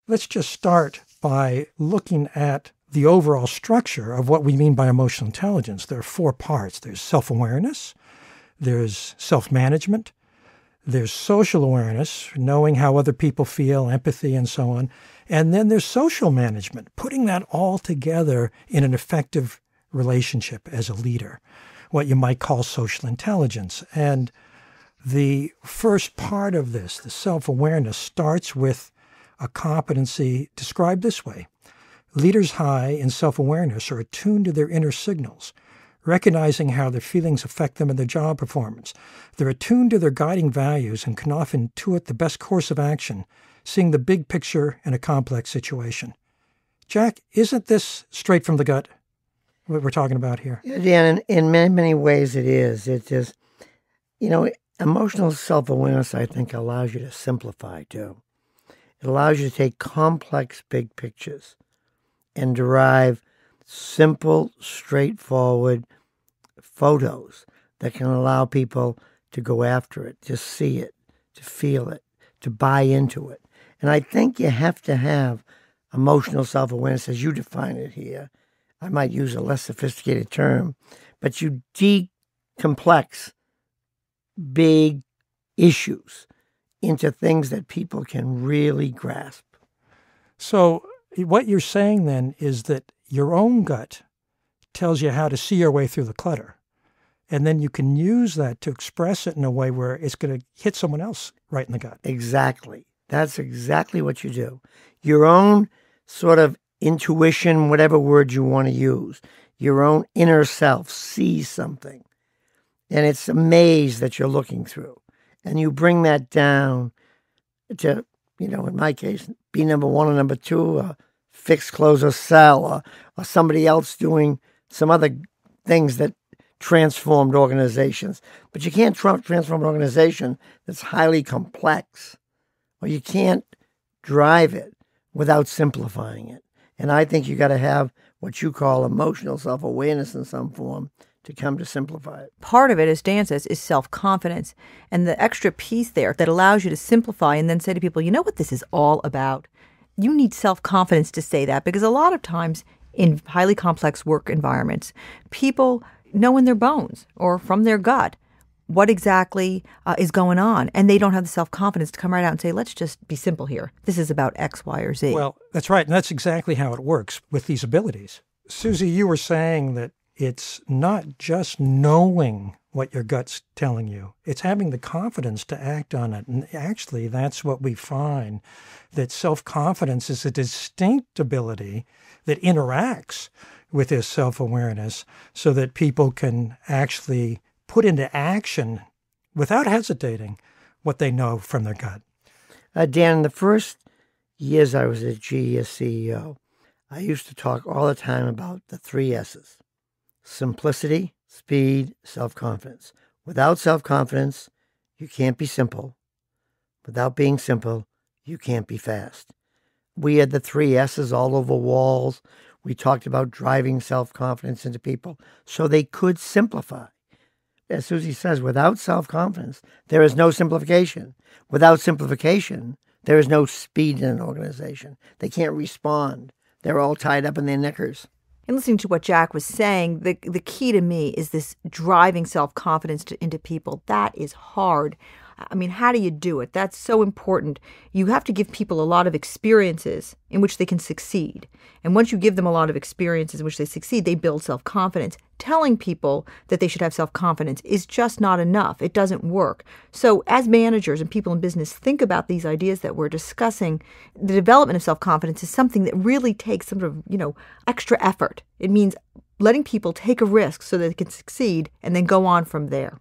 let's just start by looking at the overall structure of what we mean by emotional intelligence. There are 4 parts. There's self-awareness, there's self-management, there's social awareness, knowing how other people feel, empathy, and so on. And then there's social management, putting that all together in an effective relationship as a leader, what you might call social intelligence. And the first part of this, the self-awareness, starts with a competency described this way. Leaders high in self-awareness are attuned to their inner signals, recognizing how their feelings affect them in their job performance. They're attuned to their guiding values and can often intuit the best course of action, seeing the big picture in a complex situation. Jack, isn't this straight from the gut, what we're talking about here? Yeah, Dan, in many, many ways it is. It's just, emotional self-awareness, I think, allows you to simplify, too. It allows you to take complex big pictures and derive simple, straightforward photos that can allow people to go after it, to see it, to feel it, to buy into it. And I think you have to have emotional self-awareness as you define it here. I might use a less sophisticated term, but you decomplex big issues into things that people can really grasp. So what you're saying then is that your own gut tells you how to see your way through the clutter. And then you can use that to express it in a way where it's going to hit someone else right in the gut. Exactly. That's exactly what you do. Your own sort of intuition, whatever word you want to use, your own inner self sees something. And it's a maze that you're looking through. And you bring that down to, in my case, be number 1 or number 2, fix, close, or sell, or somebody else doing some other things that transformed organizations. But you can't transform an organization that's highly complex, or you can't drive it without simplifying it. And I think you got to have what you call emotional self-awareness in some form to come to simplify it. Part of it, as Dan says, is self-confidence. And the extra piece there that allows you to simplify and then say to people, you know what this is all about? You need self-confidence to say that, because a lot of times in highly complex work environments, people know in their bones or from their gut what exactly is going on. And they don't have the self-confidence to come right out and say, let's just be simple here. This is about X, Y, or Z. Well, that's right. And that's exactly how it works with these abilities. Suzy, you were saying that it's not just knowing what your gut's telling you. It's having the confidence to act on it. And actually, that's what we find, that self-confidence is a distinct ability that interacts with this self-awareness so that people can actually put into action without hesitating what they know from their gut. Dan, in the first years I was at GE as CEO, I used to talk all the time about the 3 S's. Simplicity, speed, self-confidence. Without self-confidence, you can't be simple. Without being simple, you can't be fast. We had the 3 S's all over walls. We talked about driving self-confidence into people so they could simplify. As Suzy says, without self-confidence, there is no simplification. Without simplification, there is no speed in an organization. They can't respond. They're all tied up in their knickers. And listening to what Jack was saying, the key to me is this driving self-confidence into people. That is hard. I mean, how do you do it? That's so important. You have to give people a lot of experiences in which they can succeed. And once you give them a lot of experiences in which they succeed, they build self-confidence. Telling people that they should have self-confidence is just not enough. It doesn't work. So as managers and people in business think about these ideas that we're discussing, the development of self-confidence is something that really takes some sort of, extra effort. It means letting people take a risk so that they can succeed and then go on from there.